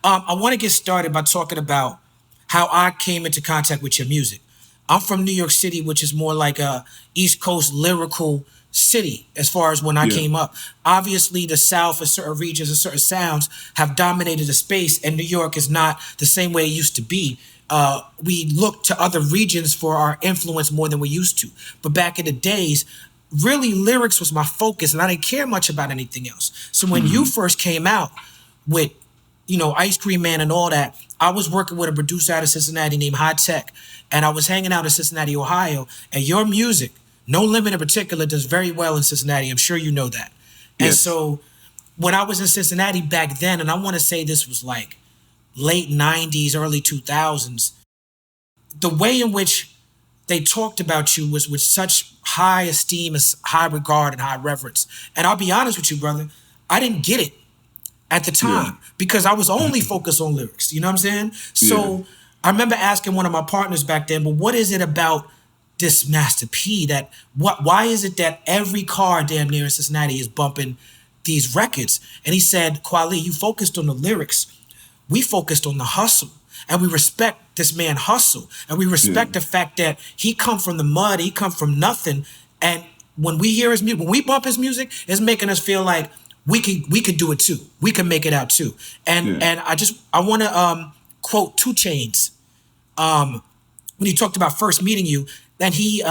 I want to get started by talking about how I came into contact with your music. I'm from New York City, which is more like a East Coast lyrical city as far as when I Yeah. came up. Obviously, the South and certain regions and certain sounds have dominated the space, and New York is not the same way it used to be. We look to other regions for our influence more than we used to. But back in the days, really lyrics was my focus, and I didn't care much about anything else. So when you first came out with Ice Cream Man and all that, I was working with a producer out of Cincinnati named High Tech, and I was hanging out in Cincinnati, Ohio, and your music, No Limit in particular, does very well in Cincinnati. I'm sure you know that. And Yes. so when I was in Cincinnati back then, and I want to say this was like late 90s, early 2000s, the way in which they talked about you was with such high esteem, high regard, and high reverence. And I'll be honest with you, brother, I didn't get it at the Yeah. time because I was only focused on lyrics. You know what I'm saying? So I remember asking one of my partners back then, but what is it about this Master P that why is it that every car damn near in Cincinnati is bumping these records? And he said, Kweli, you focused on the lyrics. We focused on the hustle. And we respect this man hustle. And we respect the fact that he come from the mud, he come from nothing. And when we hear his music, when we bump his music, it's making us feel like we could do it too. We can make it out too. And I want to quote 2 Chainz when he talked about first meeting you, and he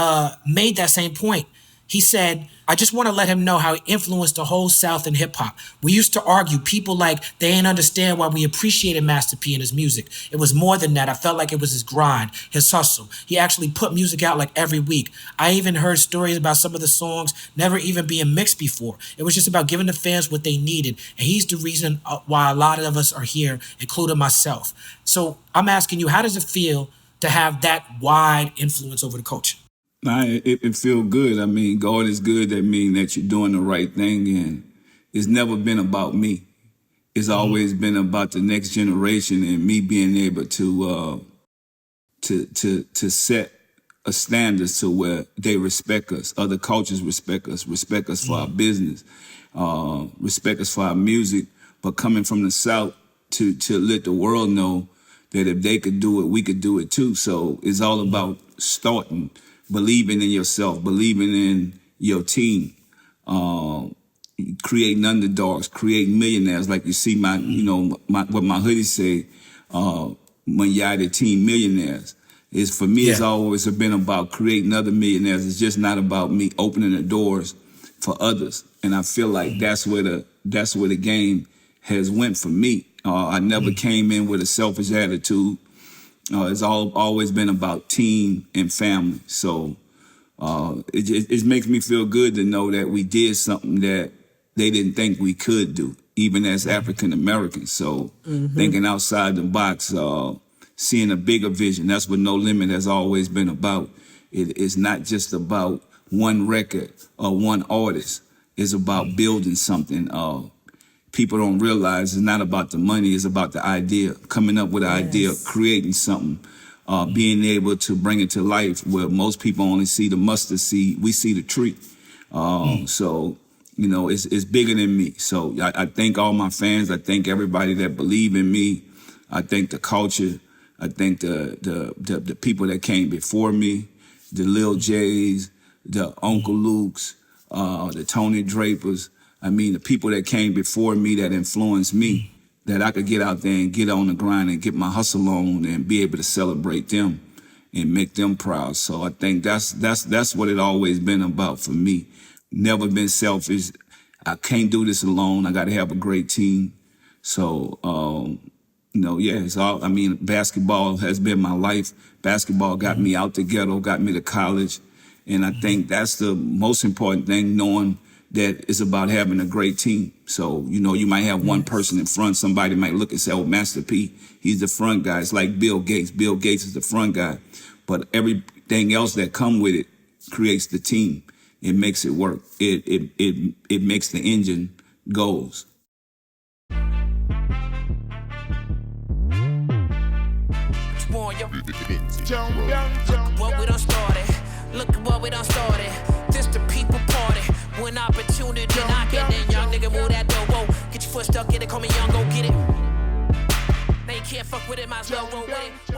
made that same point. He said, I just want to let him know how he influenced the whole South in hip hop. We used to argue, people like they ain't understand why we appreciated Master P and his music. It was more than that. I felt like it was his grind, his hustle. He actually put music out like every week. I even heard stories about some of the songs never even being mixed before. It was just about giving the fans what they needed. And he's the reason why a lot of us are here, including myself. So I'm asking you, how does it feel to have that wide influence over the culture? Nah, it feel good. I mean, God is good. That mean that you're doing the right thing, and it's never been about me. It's always been about the next generation and me being able to set a standard to where they respect us. Other cultures respect us for our business, respect us for our music. But coming from the South to let the world know that if they could do it, we could do it too. So it's all about starting. Believing in yourself, believing in your team, creating underdogs, creating millionaires. Like you see what my hoodie say, when you the team millionaires. Is for me, it's always been about creating other millionaires. It's just not about me opening the doors for others. And I feel like that's where the game has went for me. I never came in with a selfish attitude. It's always been about team and family. So it makes me feel good to know that we did something that they didn't think we could do, even as African Americans. So thinking outside the box, seeing a bigger vision. That's what No Limit has always been about. It's not just about one record or one artist. It's about building something. People don't realize it's not about the money, it's about the idea, coming up with an idea, creating something, being able to bring it to life where most people only see the mustard seed, we see the tree. So, it's bigger than me. So I thank all my fans. I thank everybody that believe in me. I thank the culture. I thank the people that came before me, the Lil J's, the Uncle Luke's, the Tony Drapers. I mean, the people that came before me that influenced me, that I could get out there and get on the grind and get my hustle on and be able to celebrate them and make them proud. So I think that's what it always been about for me. Never been selfish. I can't do this alone. I got to have a great team. So, it's all, basketball has been my life. Basketball got me out the ghetto, got me to college. And I think that's the most important thing, knowing that it's about having a great team. So, you might have one person in front. Somebody might look and say, oh, Master P, he's the front guy. It's like Bill Gates. Bill Gates is the front guy. But everything else that come with it creates the team. It makes it work. It makes the engine goes. What we done started. Look at what we done started. This the people party. When opportunity knocking, then young nigga move that door. Whoa, get your foot stuck in it, call me young, go get it. ain't can't fuck with it, might as well roll with it.